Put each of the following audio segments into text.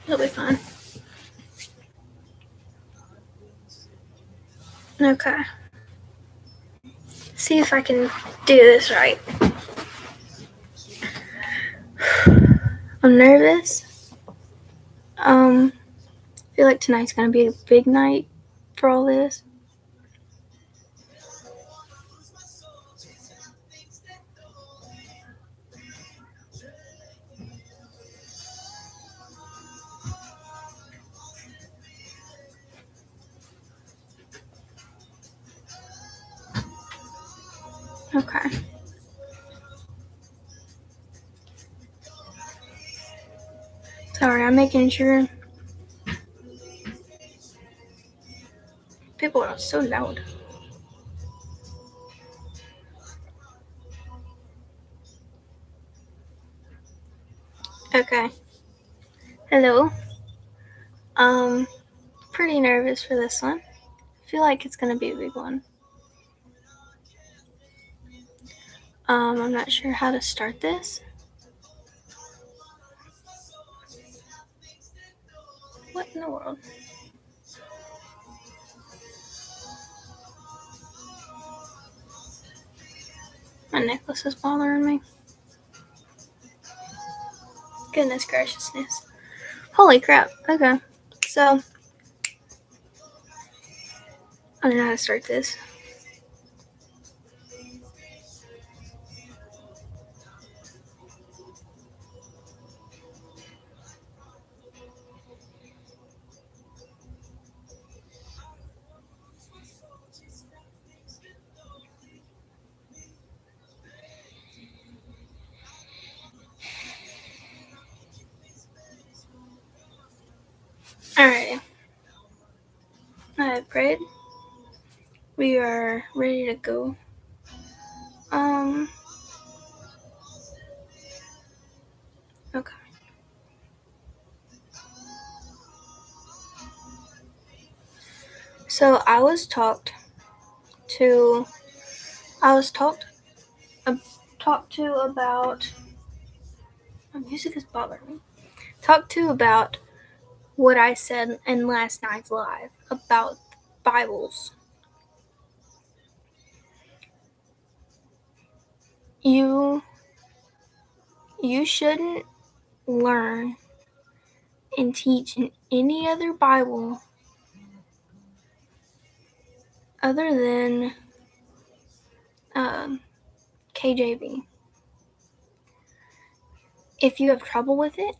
It'll be fine. Okay. See if I can do this right. I'm nervous. I feel like tonight's gonna be a big night for all this. Okay. Sorry, I'm making sure. People are so loud. Okay. Hello. Pretty nervous for this one. I feel like it's gonna be a big one. I'm not sure how to start this. What in the world? My necklace is bothering me. Goodness graciousness. Holy crap. Okay. So, I don't know how to start this. Alright. I have prayed. We are ready to go. Okay. So I was talked to about my music is bothering me. Talked to about what I said in last night's live about Bibles. You shouldn't learn and teach in any other Bible other than KJV. If you have trouble with it,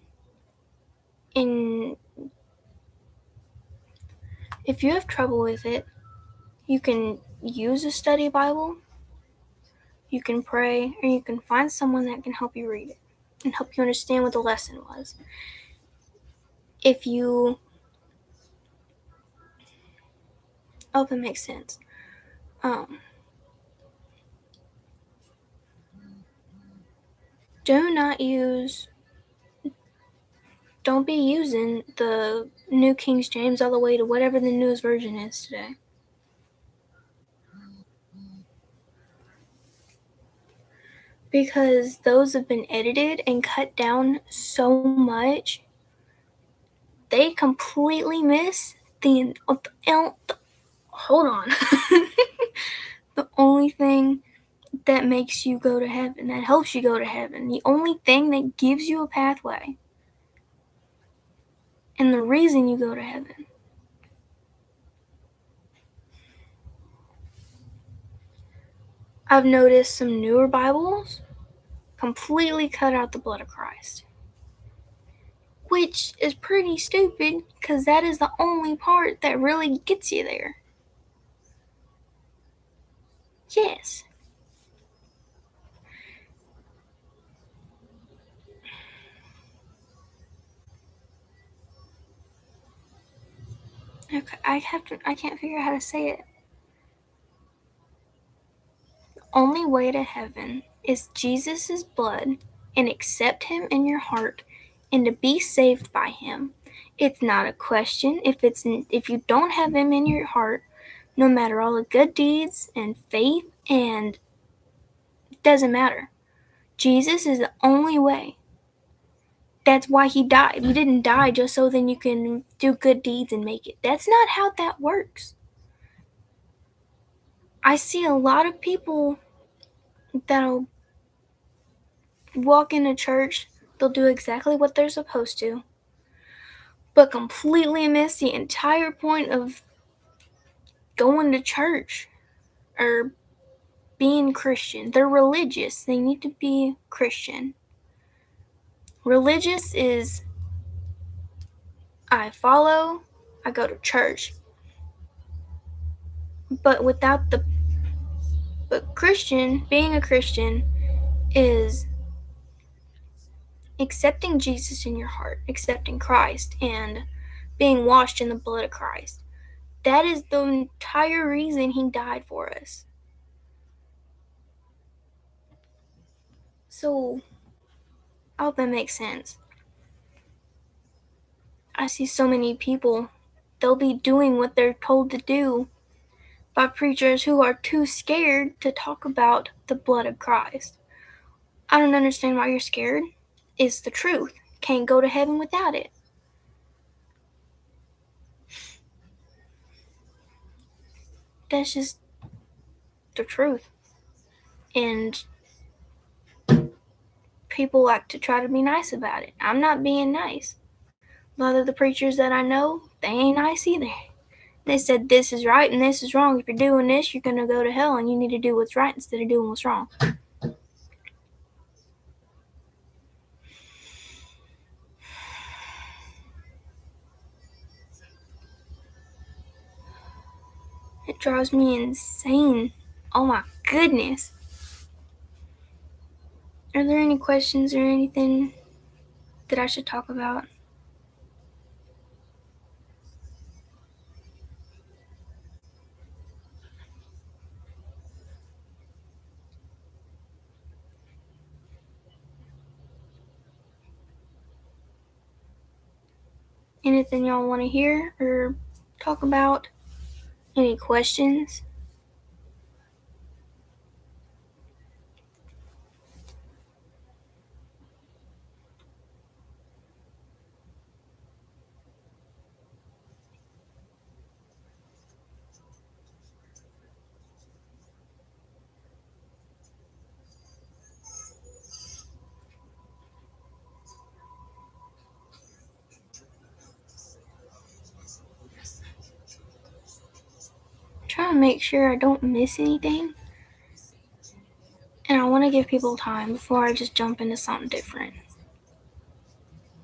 you can use a study Bible, you can pray, or you can find someone that can help you read it and help you understand what the lesson was. If you hope it makes sense. Don't be using the New King James all the way to whatever the newest version is today. Because those have been edited and cut down so much, they completely miss the hold on. The only thing that makes you go to heaven, that helps you go to heaven, the only thing that gives you a pathway, and the reason you go to heaven. I've noticed some newer Bibles completely cut out the blood of Christ, which is pretty stupid because that is the only part that really gets you there. Yes. Okay, I can't figure out how to say it. The only way to heaven is Jesus' blood, and accept him in your heart and to be saved by him. It's not a question. If you don't have him in your heart, no matter all the good deeds and faith, and it doesn't matter. Jesus is the only way that's why he died. He didn't die just so then you can do good deeds and make it. That's not how that works. I see a lot of people that'll walk into church, they'll do exactly what they're supposed to, but completely miss the entire point of going to church or being Christian. They're religious. They need to be Christian. Religious is I follow, I go to church. But without the but Christian, being a Christian is accepting Jesus in your heart, accepting Christ and being washed in the blood of Christ. That is the entire reason he died for us. So, I hope that makes sense. I see so many people, they'll be doing what they're told to do by preachers who are too scared to talk about the blood of Christ. I don't understand why you're scared. It's the truth. Can't go to heaven without it. That's just the truth. And people like to try to be nice about it. I'm not being nice. A lot of the preachers that I know, they ain't nice either. They said this is right and this is wrong. If you're doing this, you're going to go to hell and you need to do what's right instead of doing what's wrong. It drives me insane. Oh my goodness. Are there any questions or anything that I should talk about? Anything y'all want to hear or talk about? Any questions? I'm trying to make sure I don't miss anything. And I want to give people time before I just jump into something different.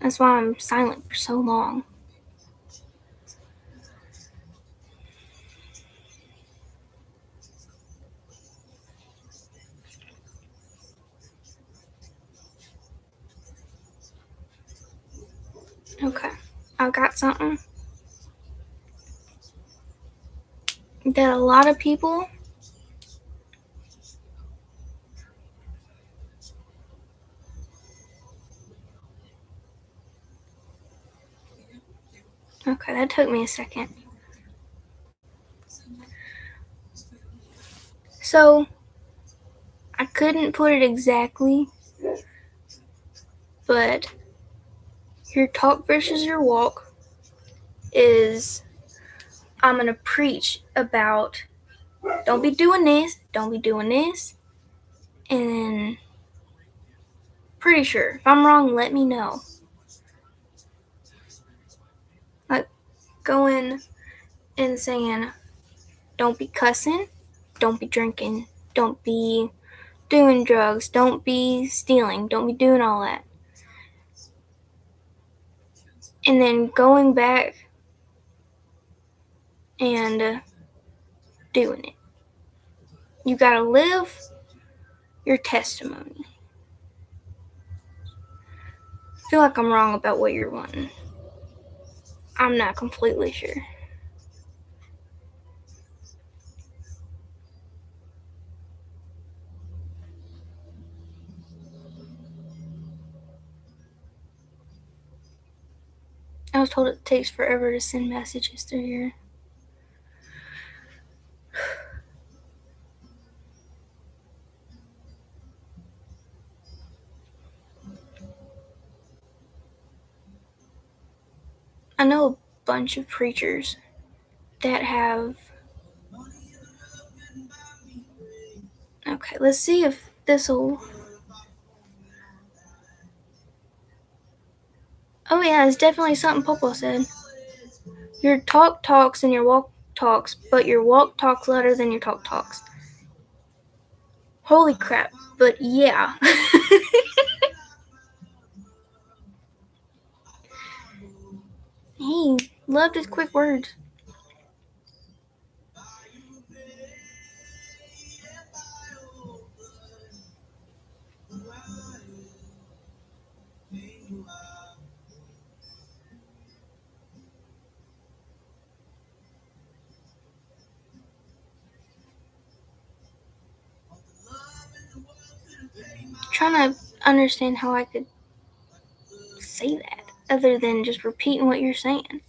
That's why I'm silent for so long. Okay, I've got something that a lot of people okay, that took me a second. So, I couldn't put it exactly, but your talk versus your walk is I'm going to preach about don't be doing this, don't be doing this, and then pretty sure if I'm wrong, let me know. Like going and saying don't be cussing, don't be drinking, don't be doing drugs, don't be stealing, don't be doing all that. And then going back and doing it. You gotta live your testimony. I feel like I'm wrong about what you're wanting. I'm not completely sure. I was told it takes forever to send messages through here. I know a bunch of preachers that have. Okay, let's see if this will. Oh, yeah, it's definitely something Popo said. Your talk talks and your walk talks, but your walk talks louder than your talk talks. Holy crap, but yeah. He loved his quick words. Trying to understand how I could say that other than just repeating what you're saying.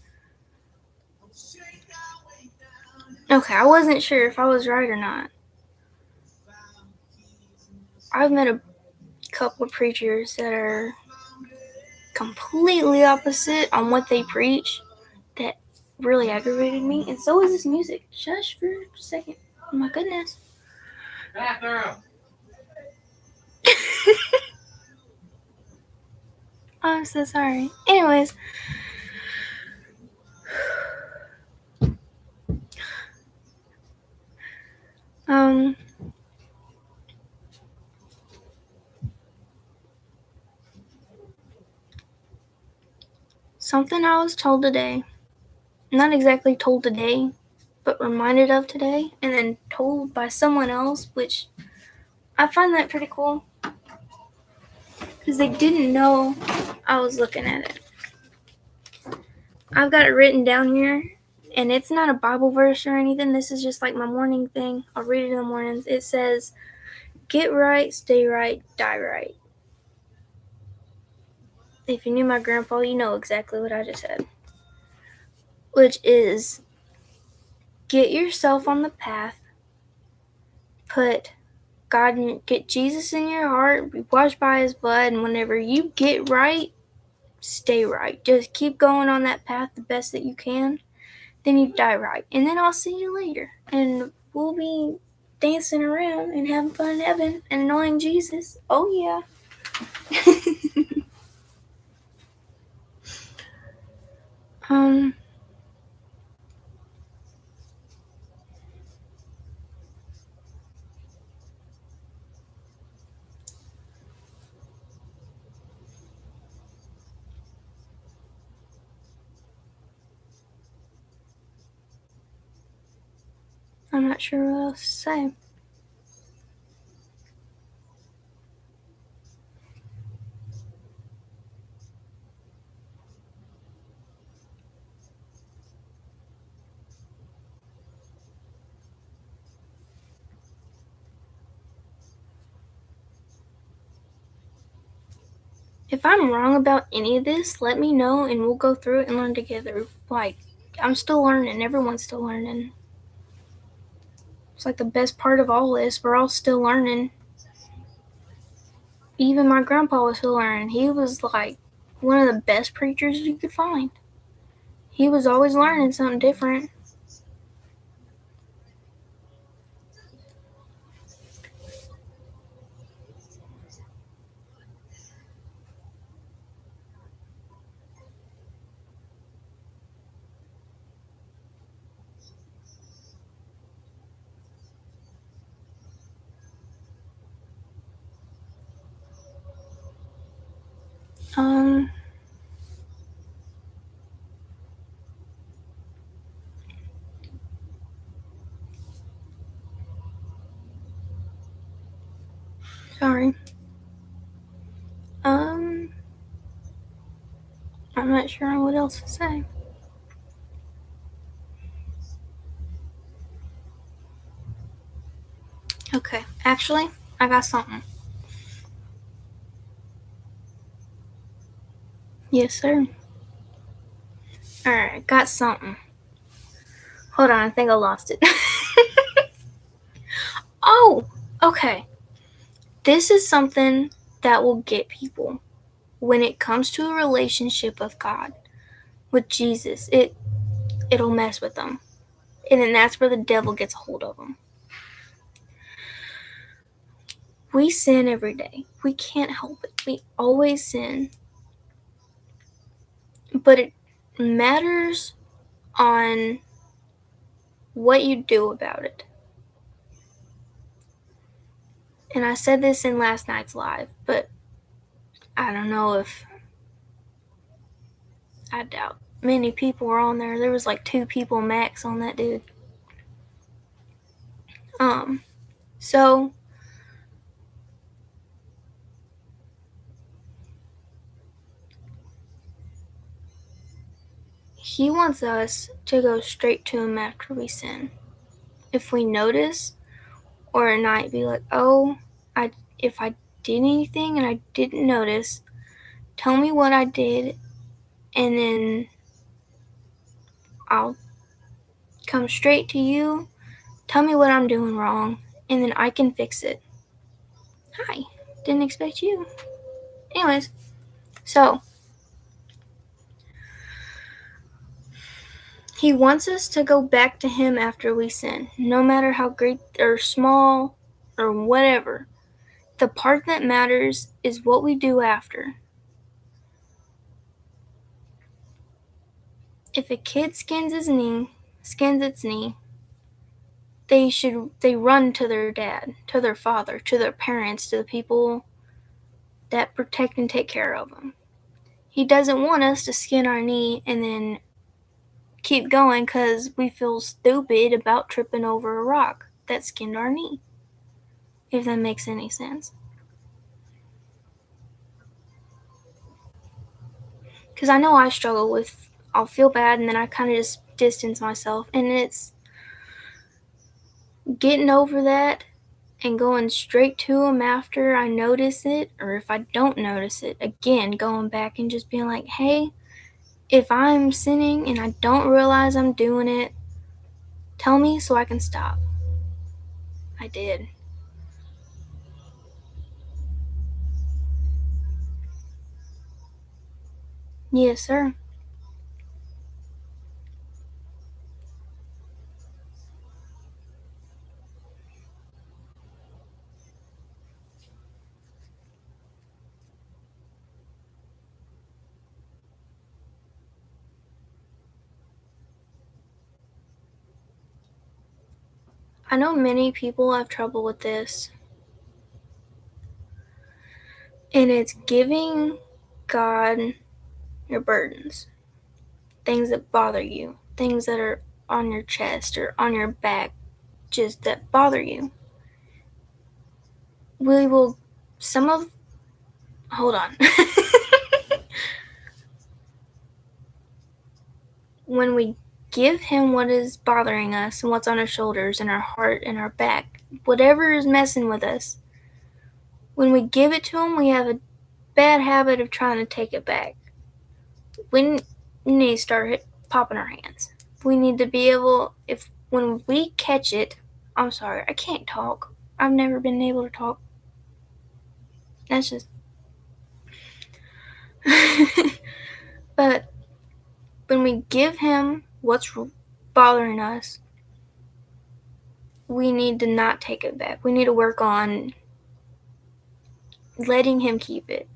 Okay, I wasn't sure if I was right or not. I've met a couple of preachers that are completely opposite on what they preach that really aggravated me, and so is this music. Shush for a second. Oh my goodness. Bathroom. I'm so sorry. Anyways. Something I was told today. Not exactly told today, but reminded of today, and then told by someone else, which I find that pretty cool. Because they didn't know I was looking at it. I've got it written down here, and it's not a Bible verse or anything. This is just like my morning thing. I'll read it in the mornings. It says, "Get right, stay right, die right." If you knew my grandpa, you know exactly what I just said. Which is, get yourself on the path, put God, get Jesus in your heart, be washed by his blood, and whenever you get right, stay right. Just keep going on that path the best that you can. Then you die right. And then I'll see you later. And we'll be dancing around and having fun in heaven and annoying Jesus. Oh, yeah. I'm not sure what else to say. If I'm wrong about any of this, let me know and we'll go through it and learn together. Like, I'm still learning. Everyone's still learning. It's like the best part of all this. We're all still learning. Even my grandpa was still learning. He was like one of the best preachers you could find. He was always learning something different. Sorry. I'm not sure what else to say. Okay, actually, I got something. Yes, sir. Alright, got something. Hold on, I think I lost it. Oh, okay. This is something that will get people when it comes to a relationship with God. with Jesus, it'll mess with them. And then that's where the devil gets a hold of them. We sin every day. We can't help it. We always sin. But it matters on what you do about it. And I said this in last night's live, but I don't know if I doubt many people were on there. There was like 2 people max on that dude. So he wants us to go straight to him after we sin. If we notice, or not be like, oh, if I did anything and I didn't notice, tell me what I did, and then I'll come straight to you. Tell me what I'm doing wrong, and then I can fix it. Hi, didn't expect you. Anyways, so he wants us to go back to him after we sin, no matter how great or small or whatever. The part that matters is what we do after. If a kid skins its knee, they run to their dad, to their father, to their parents, to the people that protect and take care of them. He doesn't want us to skin our knee and then keep going because we feel stupid about tripping over a rock that skinned our knee, if that makes any sense. Because I know I struggle with, I'll feel bad and then I kind of just distance myself, and it's getting over that and going straight to him after I notice it, or if I don't notice it, again, going back and just being like, hey, if I'm sinning and I don't realize I'm doing it, tell me so I can stop. I did. Yes, sir. I know many people have trouble with this, and it's giving God your burdens, things that bother you, things that are on your chest or on your back, just that bother you. We will, some of, hold on. When we give him what is bothering us and what's on our shoulders and our heart and our back, whatever is messing with us, when we give it to him, we have a bad habit of trying to take it back. We need to start popping our hands. We need to be able, if when we catch it, I'm sorry, I can't talk. I've never been able to talk. That's just. But when we give him what's bothering us, we need to not take it back. We need to work on letting him keep it.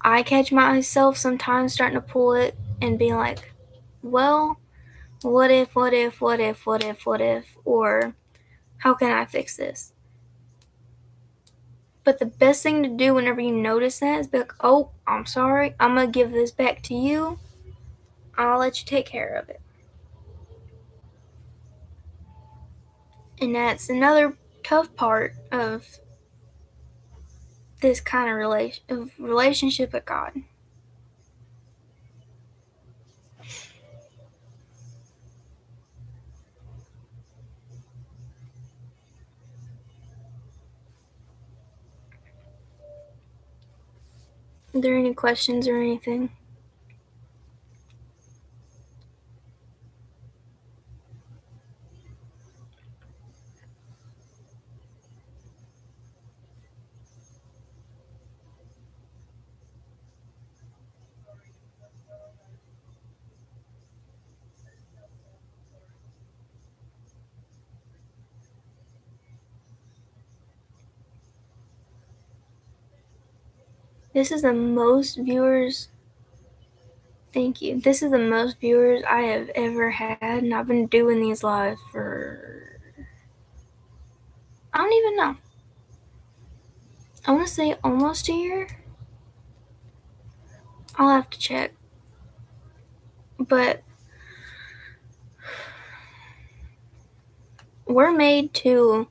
I catch myself sometimes starting to pull it and being like, well, what if, or how can I fix this? But the best thing to do whenever you notice that is be like, oh, I'm sorry, I'm going to give this back to you. I'll let you take care of it. And that's another tough part of this kind of relationship with God. Are there any questions or anything? This is the most viewers. Thank you. This is the most viewers I have ever had, and I've been doing these lives for, I don't even know. I want to say almost a year. I'll have to check. But we're made to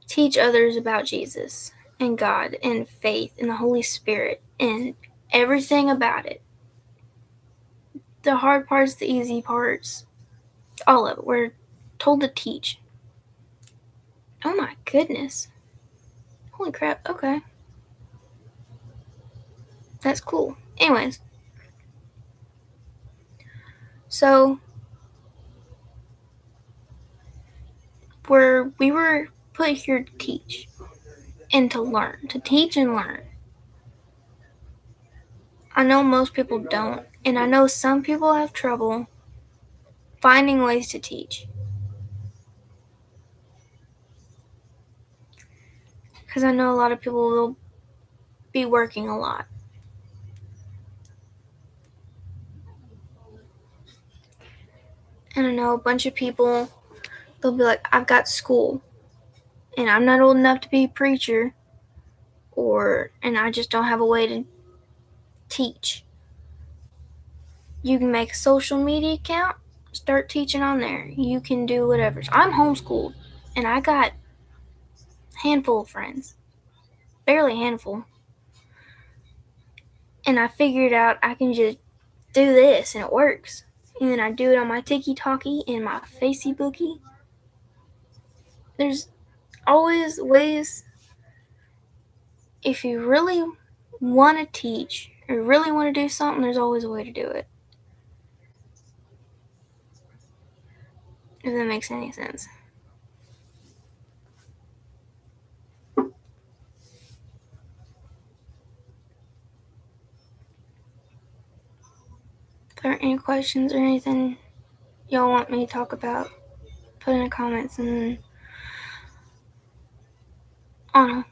teach others about Jesus and God and faith and the Holy Spirit and everything about it. The hard parts, the easy parts, all of it. We're told to teach. Oh my goodness. Holy crap. Okay. That's cool. Anyways. So we were put here to teach and to learn. To teach and learn. I know most people don't, and I know some people have trouble finding ways to teach. Because I know a lot of people will be working a lot. And I know a bunch of people, they'll be like, I've got school, and I'm not old enough to be a preacher, and I just don't have a way to teach. You can make a social media account, start teaching on there. You can do whatever. So I'm homeschooled, and I got a handful of friends. Barely a handful. And I figured out I can just do this, and it works. And then I do it on my TikTok and my Facebooky. There's always ways. If you really want to teach or really want to do something, there's always a way to do it. If that makes any sense. If there are any questions or anything y'all want me to talk about, put in the comments and I don't know.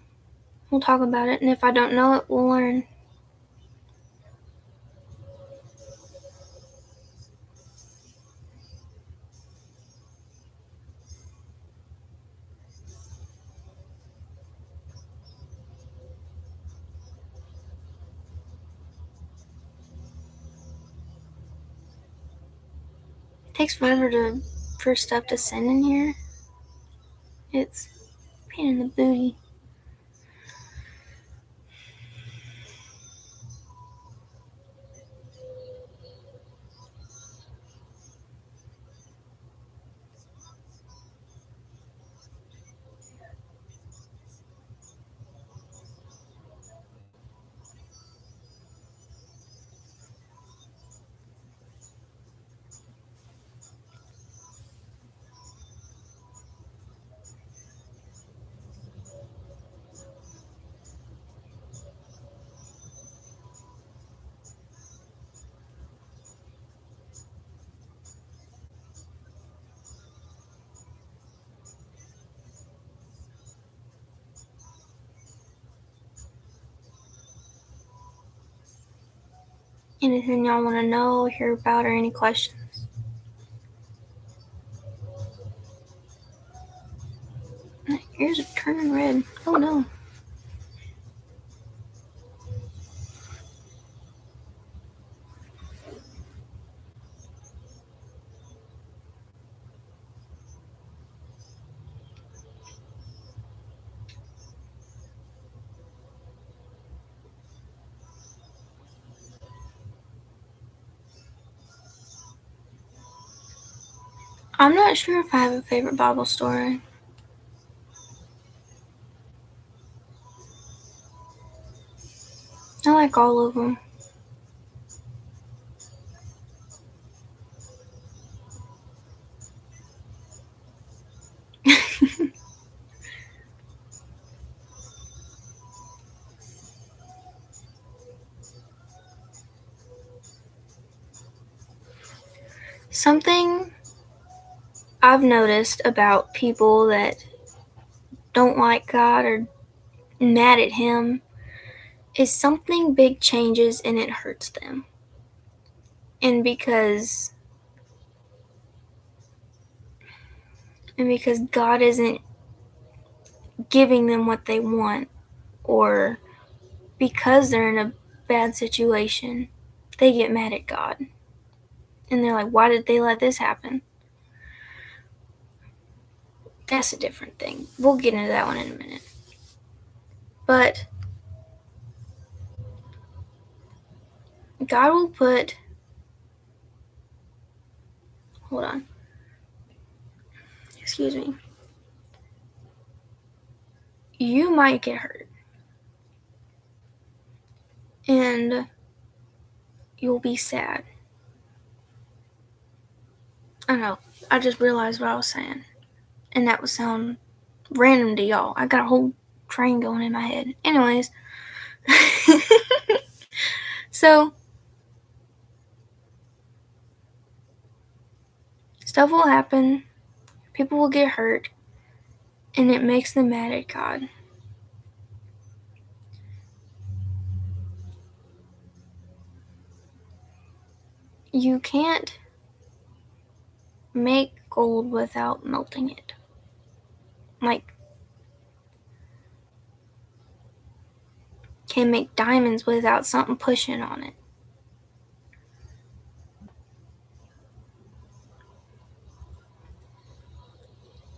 We'll talk about it, and if I don't know it, we'll learn. It takes forever for stuff to send in here. It's a pain in the booty. Anything y'all want to know, hear about, or any questions? My ears are turning red. Oh no. I'm not sure if I have a favorite Bible story. I like all of them. Something I've noticed about people that don't like God or mad at Him is something big changes and it hurts them. And because God isn't giving them what they want, or because they're in a bad situation, they get mad at God. And they're like, why did they let this happen? That's a different thing. We'll get into that one in a minute. But God will put, hold on, excuse me. You might get hurt. And you'll be sad. I know, I just realized what I was saying. And that would sound random to y'all. I got a whole train going in my head. Anyways. So, stuff will happen. People will get hurt. And it makes them mad at God. You can't make gold without melting it. Like, can't make diamonds without something pushing on it.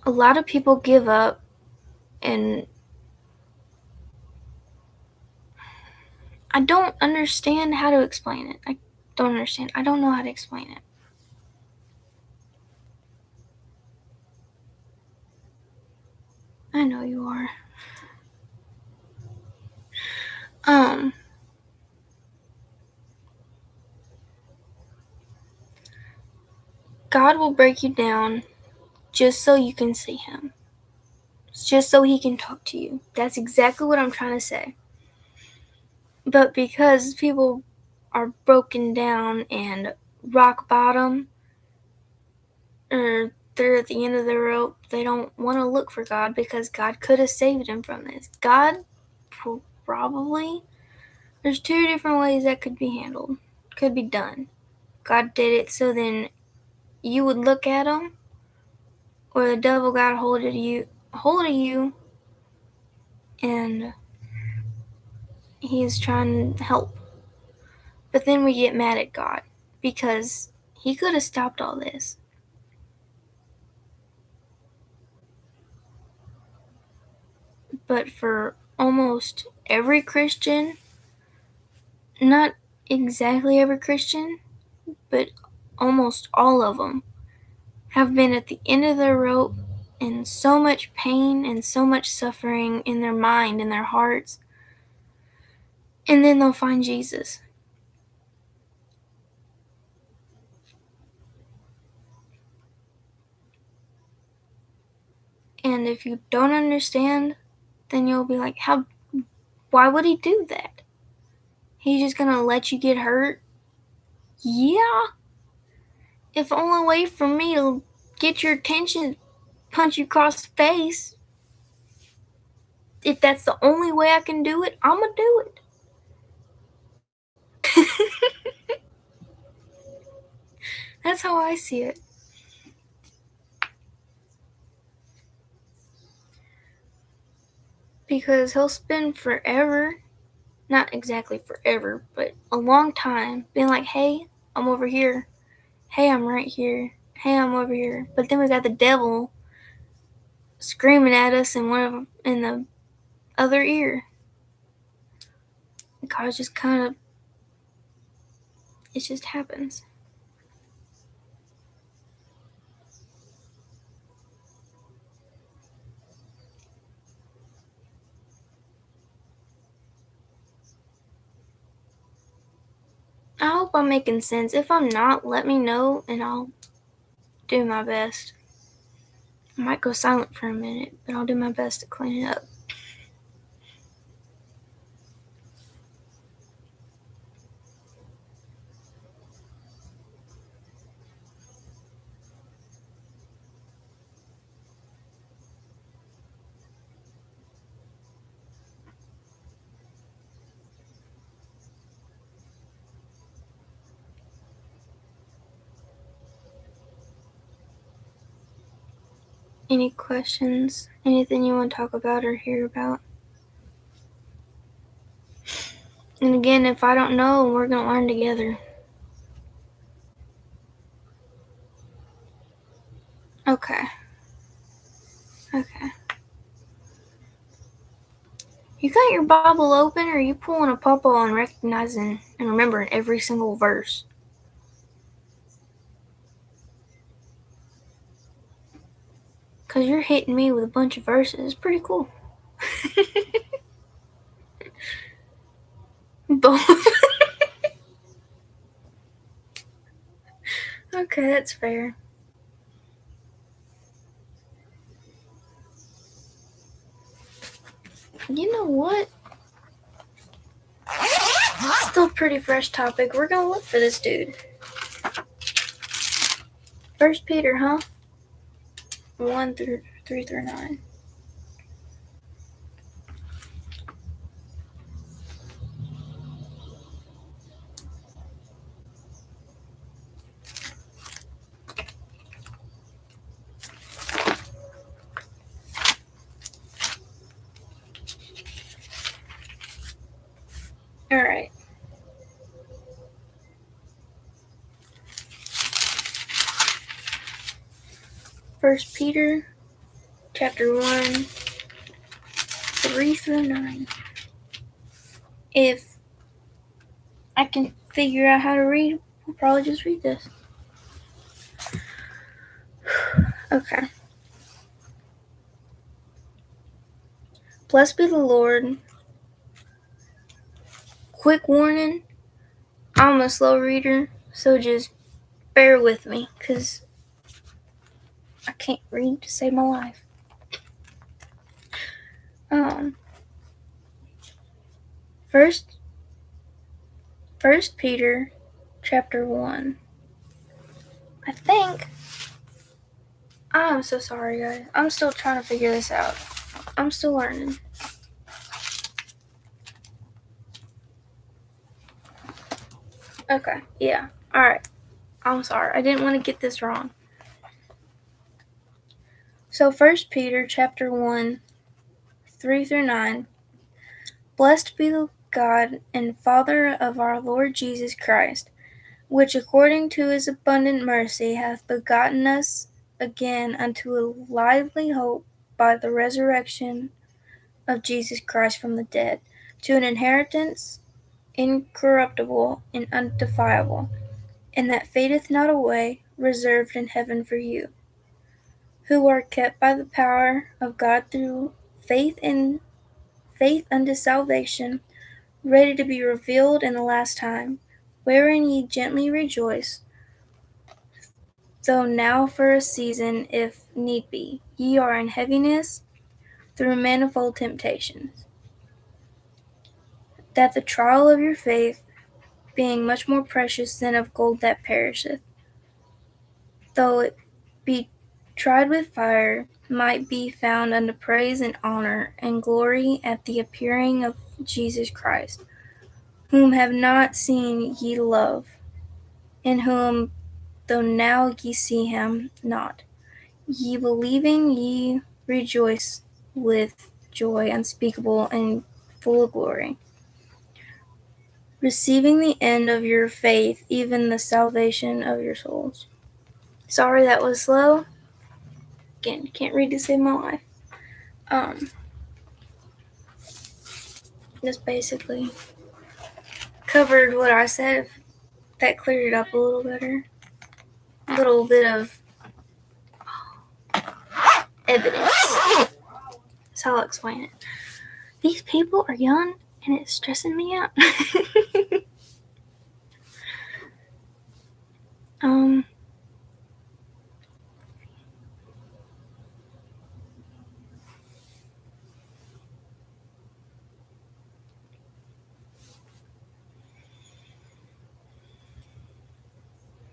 A lot of people give up, and I don't understand how to explain it. I don't understand. I don't know how to explain it. I know you are. God will break you down just so you can see Him. Just so He can talk to you. That's exactly what I'm trying to say. But because people are broken down and rock bottom, or they're at the end of the rope, they don't want to look for God because God could have saved them from this. God probably, there's two different ways that could be handled, could be done. God did it so then you would look at Him, or the devil got a hold of you, and he is trying to help. But then we get mad at God because He could have stopped all this. But for almost every Christian, not exactly every Christian, but almost all of them have been at the end of their rope in so much pain and so much suffering in their mind and their hearts. And then they'll find Jesus. And if you don't understand, then you'll be like, why would He do that? He's just gonna let you get hurt? Yeah. If the only way for me to get your attention, punch you across the face, if that's the only way I can do it, I'm gonna do it. That's how I see it. Because He'll spend forever, not exactly forever, but a long time, being like, hey, I'm over here. Hey, I'm right here. Hey, I'm over here. But then we got the devil screaming at us in the other ear. God just kind of, it just happens. I hope I'm making sense. If I'm not, let me know and I'll do my best. I might go silent for a minute, but I'll do my best to clean it up. Any questions? Anything you want to talk about or hear about? And again, if I don't know, we're going to learn together. Okay. Okay. You got your Bible open, or are you pulling a papa and recognizing and remembering every single verse? Because you're hitting me with a bunch of verses. It's pretty cool. Both. Okay, that's fair. You know what? Still pretty fresh topic. We're gonna look for this dude. First Peter, huh? 1-3-9. Alright. First Peter, chapter 1, 3-9. If I can figure out how to read, we'll probably just read this. Okay. Blessed be the Lord. Quick warning, I'm a slow reader, so just bear with me, because I can't read to save my life. First Peter, chapter 1. I think... I'm so sorry, guys. I'm still trying to figure this out. I'm still learning. Okay, yeah. Alright. I'm sorry. I didn't want to get this wrong. So 1 Peter chapter 1, 3-9. Blessed be the God and Father of our Lord Jesus Christ, which according to his abundant mercy hath begotten us again unto a lively hope by the resurrection of Jesus Christ from the dead, to an inheritance incorruptible and undefilable, and that fadeth not away, reserved in heaven for you, who are kept by the power of God through faith unto salvation, ready to be revealed in the last time, wherein ye gently rejoice, though now for a season, if need be, ye are in heaviness through manifold temptations, that the trial of your faith, being much more precious than of gold that perisheth, though it be tried with fire, might be found unto praise and honor and glory at the appearing of Jesus Christ, whom have not seen ye love, in whom, though now ye see him not, ye believing ye rejoice with joy unspeakable and full of glory, receiving the end of your faith, even the salvation of your souls. Sorry that was slow. Again, can't read to save my life. This basically covered what I said. If that cleared it up a little better. A little bit of evidence. That's how I'll explain it. These people are young and it's stressing me out.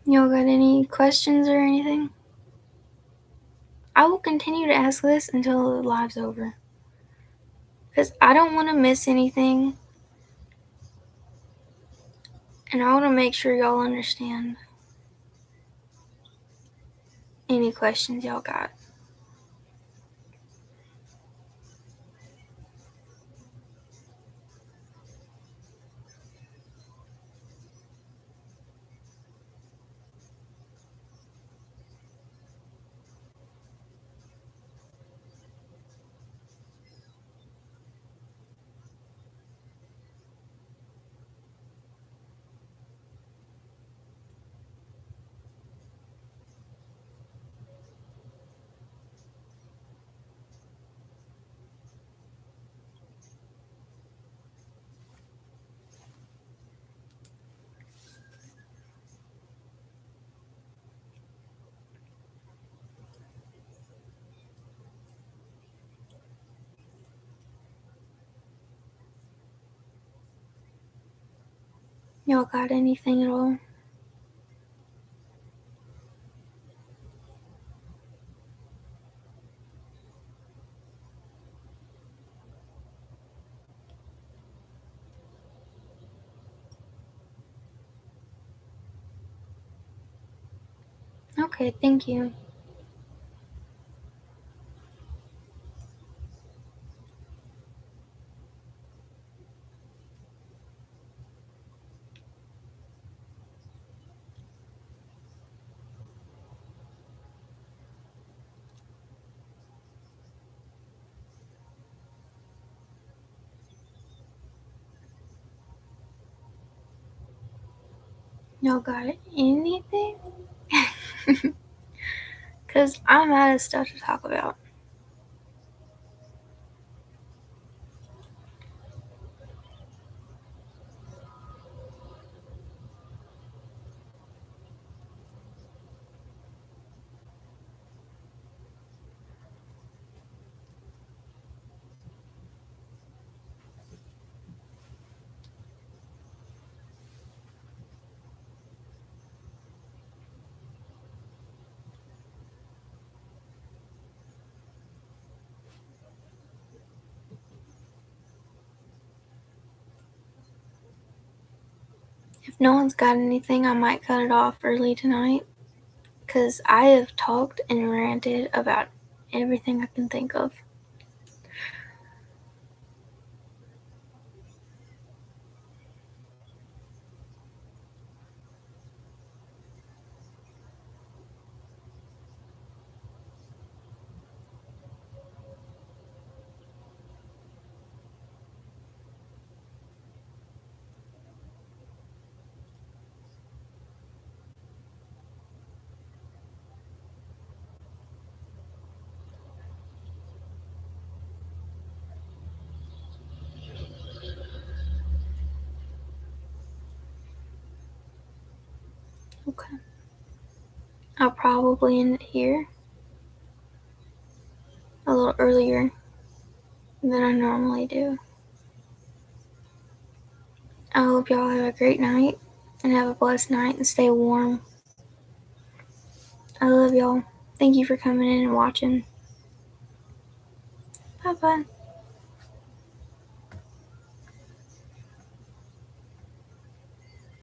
Y'all got any questions or anything? I will continue to ask this until the live's over. Because I don't want to miss anything. And I want to make sure y'all understand any questions y'all got. Y'all got anything at all? Okay, thank you. Y'all got anything? Because I'm out of stuff to talk about. If no one's got anything, I might cut it off early tonight. Because I have talked and ranted about everything I can think of. Okay. I'll probably end it here a little earlier than I normally do. I hope y'all have a great night and have a blessed night and stay warm. I love y'all. Thank you for coming in and watching. Bye bye.